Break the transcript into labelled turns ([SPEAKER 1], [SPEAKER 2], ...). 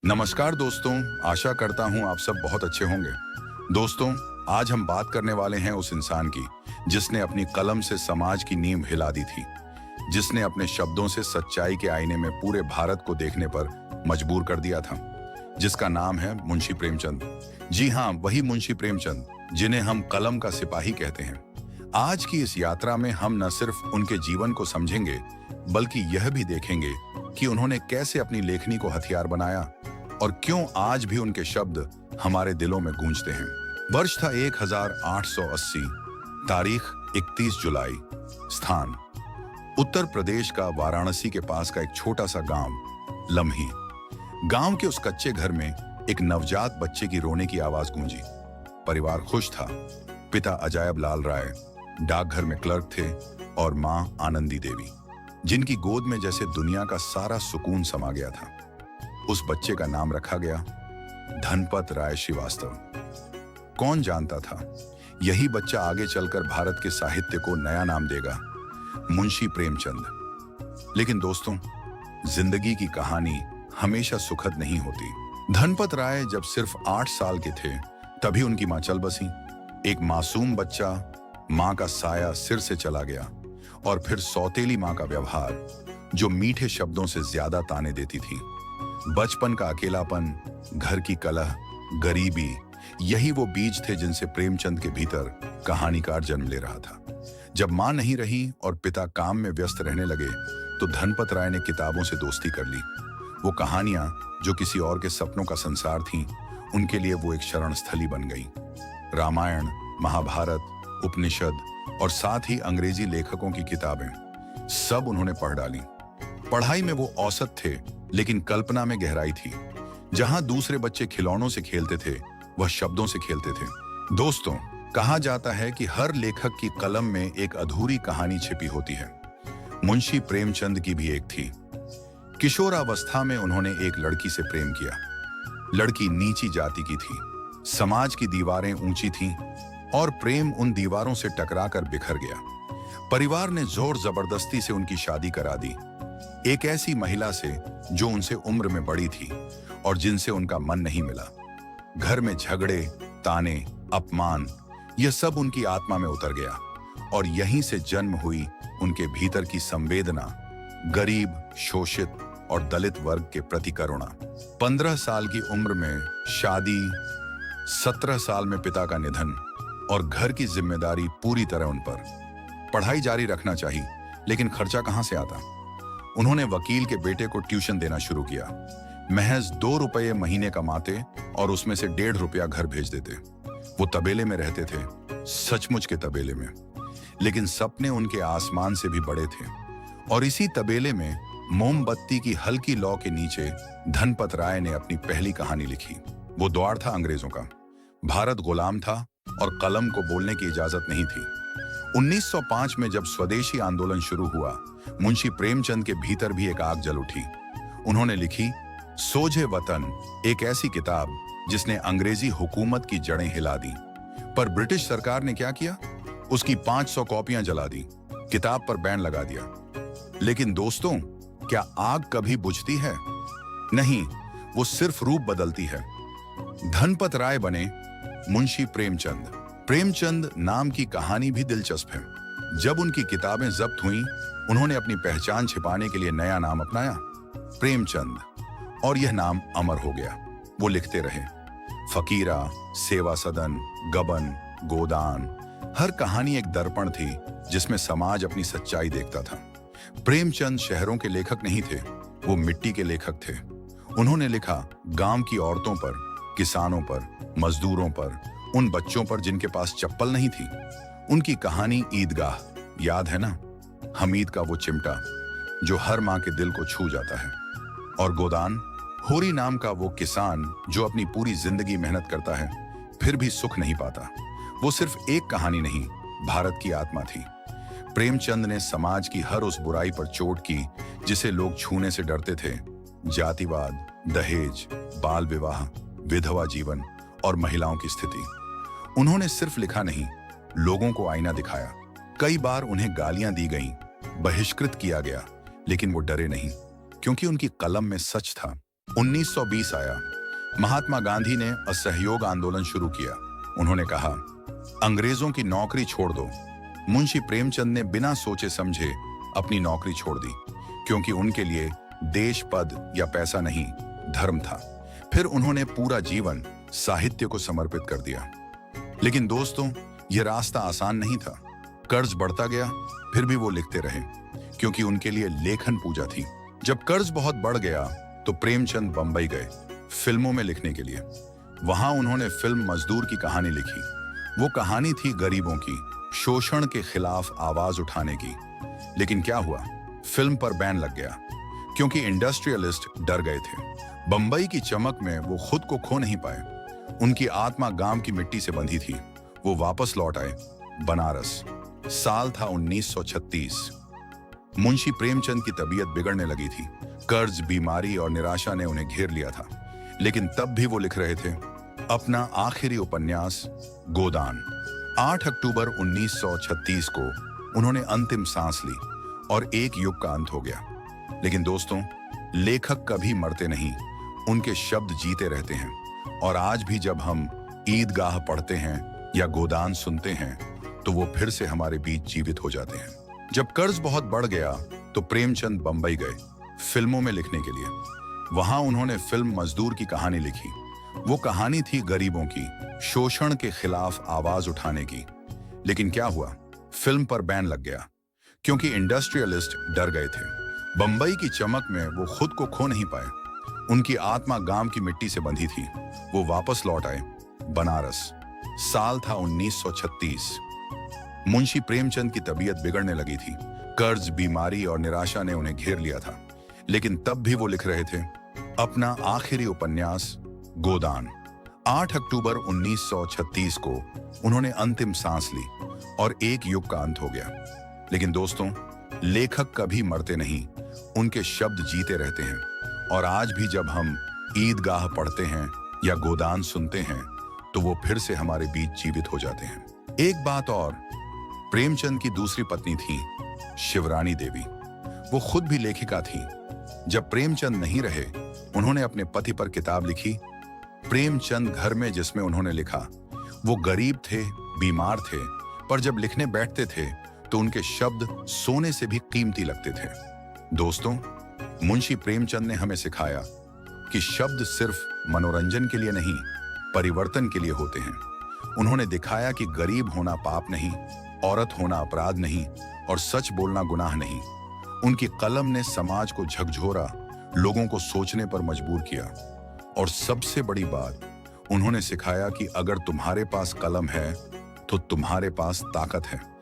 [SPEAKER 1] नमस्कार दोस्तों, आशा करता हूं आप सब बहुत अच्छे होंगे। दोस्तों, आज हम बात करने वाले हैं उस इंसान की जिसने अपनी कलम से समाज की नींव हिला दी थी, जिसने अपने शब्दों से सच्चाई के आईने में पूरे भारत को देखने पर मजबूर कर दिया था, जिसका नाम है मुंशी प्रेमचंद। जी हाँ, वही मुंशी प्रेमचंद जिन्हें हम कलम का सिपाही कहते हैं। आज की इस यात्रा में हम न सिर्फ उनके जीवन को समझेंगे, बल्कि यह भी देखेंगे कि उन्होंने कैसे अपनी लेखनी को हथियार बनाया और क्यों आज भी उनके शब्द हमारे दिलों में गूंजते हैं। वर्ष था 1880, तारीख 31 जुलाई, स्थान उत्तर प्रदेश का वाराणसी के पास का एक छोटा सा गांव लम्ही। गांव के उस कच्चे घर में एक नवजात बच्चे की रोने की आवाज गूंजी। परिवार खुश था। पिता अजायब लाल राय डाकघर में क्लर्क थे और मां आनंदी देवी, जिनकी गोद में जैसे दुनिया का सारा सुकून समा गया था। उस बच्चे का नाम रखा गया धनपत राय श्रीवास्तव। कौन जानता था यही बच्चा आगे चलकर भारत के साहित्य को नया नाम देगा, मुंशी प्रेमचंद। लेकिन दोस्तों, जिंदगी की कहानी हमेशा सुखद नहीं होती। धनपत राय जब सिर्फ 8 साल के थे, तभी उनकी मां चल बसी। एक मासूम बच्चा, मां का साया सिर से चला गया, और फिर सौतेली मां का व्यवहार जो मीठे शब्दों से ज्यादा ताने देती थी। बचपन का अकेलापन, घर की कलह, गरीबी, यही वो बीज थे जिनसे प्रेमचंद के भीतर कहानीकार जन्म ले रहा था। जब मां नहीं रही और पिता काम में व्यस्त रहने लगे, तो धनपत राय ने किताबों से दोस्ती कर ली। वो कहानियां जो किसी और के सपनों का संसार थीं, उनके लिए वो एक शरण स्थली बन गई। रामायण, महाभारत, उपनिषद और साथ ही अंग्रेजी लेखकों की किताबें सब उन्होंने पढ़ डाली। पढ़ाई में वो औसत थे, लेकिन कल्पना में गहराई थी। जहां दूसरे बच्चे खिलौनों से खेलते थे, वह शब्दों से खेलते थे। दोस्तों, कहा जाता है कि हर लेखक की कलम में एक अधूरी कहानी छिपी होती है। मुंशी प्रेमचंद की भी एक थी। किशोरावस्था में उन्होंने एक लड़की से प्रेम किया। लड़की नीची जाति की थी, समाज की दीवारें ऊंची थीं और प्रेम उन दीवारों से टकराकर बिखर गया। परिवार ने जोर जबरदस्ती से उनकी शादी करा दी, एक ऐसी महिला से जो उनसे उम्र में बड़ी थी और जिनसे उनका मन नहीं मिला। घर में झगड़े, ताने, अपमान, यह सब उनकी आत्मा में उतर गया, और यहीं से जन्म हुई उनके भीतर की संवेदना, गरीब, शोषित और दलित वर्ग के प्रति करुणा। 15 साल की उम्र में शादी, 17 साल में पिता का निधन और घर की जिम्मेदारी पूरी तरह उन पर। पढ़ाई जारी रखना चाहिए, लेकिन खर्चा कहां से आता। उन्होंने वकील के बेटे को ट्यूशन देना शुरू किया। महज 2 रुपये महीने कमाते और उसमें से 1.5 रुपया घर भेज देते। वो तबेले में रहते थे, सचमुच के तबेले में, लेकिन सपने उनके आसमान से भी बड़े थे। और इसी तबेले में मोमबत्ती की हल्की लौ के नीचे धनपत राय ने अपनी पहली कहानी लिखी। वो द्वार था अंग्रेजों का। भारत गुलाम था और कलम को बोलने की इजाजत नहीं थी। 1905 में जब स्वदेशी आंदोलन शुरू हुआ, मुंशी प्रेमचंद के भीतर भी एक आग जल उठी। उन्होंने लिखी सोझे वतन, एक ऐसी किताब जिसने अंग्रेजी हुकूमत की जड़ें हिला दी। पर ब्रिटिश सरकार ने क्या किया? उसकी 500 कॉपियां जला दी, किताब पर बैन लगा दिया। लेकिन दोस्तों, क्या आग कभी बुझती है? नहीं, वो सिर्फ रूप बदलती है। धनपत राय बने मुंशी प्रेमचंद। प्रेमचंद नाम की कहानी भी दिलचस्प है। जब उनकी किताबें जब्त हुईं, उन्होंने अपनी पहचान छिपाने के लिए नया नाम अपनाया, प्रेमचंद, और यह नाम अमर हो गया। वो लिखते रहे, फकीरा, सेवा सदन, गबन, गोदान, हर कहानी एक दर्पण थी जिसमें समाज अपनी सच्चाई देखता था। प्रेमचंद शहरों के लेखक नहीं थे, वो मिट्टी के लेखक थे। उन्होंने लिखा गांव की औरतों पर, किसानों पर, मजदूरों पर, उन बच्चों पर जिनके पास चप्पल नहीं थी। उनकी कहानी ईदगाह, याद है ना? हमीद का वो चिमटा जो हर मां के दिल को छू जाता है। और गोदान, होरी नाम का वो किसान जो अपनी पूरी जिंदगी मेहनत करता है, फिर भी सुख नहीं पाता। वो सिर्फ एक कहानी नहीं, भारत की आत्मा थी। प्रेमचंद ने समाज की हर उस बुराई पर चोट की जिसे लोग छूने से डरते थे। जातिवाद, दहेज, बाल विवाह, विधवा जीवन और महिलाओं की स्थिति। उन्होंने सिर्फ लिखा नहीं, लोगों को आईना दिखाया। कई बार उन्हें गालियां दी गईं, बहिष्कृत किया गया, लेकिन वो डरे नहीं, क्योंकि उनकी कलम में सच था। 1920 आया। महात्मा गांधी ने असहयोग आंदोलन शुरू किया। उन्होंने कहा, अंग्रेजों की नौकरी छोड़ दो। मुंशी प्रेमचंद ने बिना सोचे समझे अपनी नौकरी छोड़ दी, क्योंकि उनके लिए देश, पद या पैसा नहीं, धर्म था। फिर उन्होंने पूरा जीवन साहित्य को समर्पित कर दिया। लेकिन दोस्तों, यह रास्ता आसान नहीं था। कर्ज बढ़ता गया, फिर भी वो लिखते रहे, क्योंकि उनके लिए लेखन पूजा थी। जब कर्ज बहुत बढ़ गया तो प्रेमचंद बंबई गए फिल्मों में लिखने के लिए। वहां उन्होंने फिल्म मजदूर की कहानी लिखी। वो कहानी थी गरीबों की, शोषण के खिलाफ आवाज उठाने की। लेकिन क्या हुआ? फिल्म पर बैन लग गया, क्योंकि इंडस्ट्रियलिस्ट डर गए थे। बंबई की चमक में वो खुद को खो नहीं पाए। उनकी आत्मा गांव की मिट्टी से बंधी थी। वो वापस लौट आए बनारस। साल था 1936। मुंशी प्रेमचंद की तबीयत बिगड़ने लगी थी। कर्ज, बीमारी और निराशा ने उन्हें घेर लिया था। लेकिन तब भी वो लिख रहे थे अपना आखिरी उपन्यास गोदान। 8 अक्टूबर 1936 को उन्होंने अंतिम सांस ली और एक युग का अंत हो गया। लेकिन दोस्तों, लेखक कभी मरते नहीं, उनके शब्द जीते रहते हैं। और आज भी जब हम ईदगाह पढ़ते हैं या गोदान सुनते हैं तो वो फिर से हमारे बीच जीवित हो जाते हैं। जब कर्ज बहुत बढ़ गया तो प्रेमचंद बंबई गए फिल्मों में लिखने के लिए। वहां उन्होंने फिल्म मजदूर की कहानी लिखी। वो कहानी थी गरीबों की, शोषण के खिलाफ आवाज उठाने की। लेकिन क्या हुआ? फिल्म पर बैन लग गया, क्योंकि इंडस्ट्रियलिस्ट डर गए थे। बंबई की चमक में वो खुद को खो नहीं पाए। उनकी आत्मा गांव की मिट्टी से बंधी थी। वो वापस लौट आए बनारस। साल था 1936। मुंशी प्रेमचंद की तबीयत बिगड़ने लगी थी। कर्ज, बीमारी और निराशा ने उन्हें घेर लिया था। लेकिन तब भी वो लिख रहे थे अपना आखिरी उपन्यास गोदान। 8 अक्टूबर 1936 को उन्होंने अंतिम सांस ली और एक युग का अंत हो गया। लेकिन दोस्तों, लेखक कभी मरते नहीं, उनके शब्द जीते रहते हैं। और आज भी जब हम ईदगाह पढ़ते हैं या गोदान सुनते हैं तो वो फिर से हमारे बीच जीवित हो जाते हैं। एक बात और, प्रेमचंद की दूसरी पत्नी थी शिवरानी देवी। वो खुद भी लेखिका थी। जब प्रेमचंद नहीं रहे, उन्होंने अपने पति पर किताब लिखी प्रेमचंद घर में, जिसमें उन्होंने लिखा वो गरीब थे, बीमार थे, पर जब लिखने बैठते थे तो उनके शब्द सोने से भी कीमती लगते थे। दोस्तों, मुंशी प्रेमचंद ने हमें सिखाया कि शब्द सिर्फ मनोरंजन के लिए नहीं, परिवर्तन के लिए होते हैं। उन्होंने दिखाया कि गरीब होना पाप नहीं, औरत होना अपराध नहीं और सच बोलना गुनाह नहीं। उनकी कलम ने समाज को झकझोरा, लोगों को सोचने पर मजबूर किया। और सबसे बड़ी बात, उन्होंने सिखाया कि अगर तुम्हारे पास कलम है तो तुम्हारे पास ताकत है।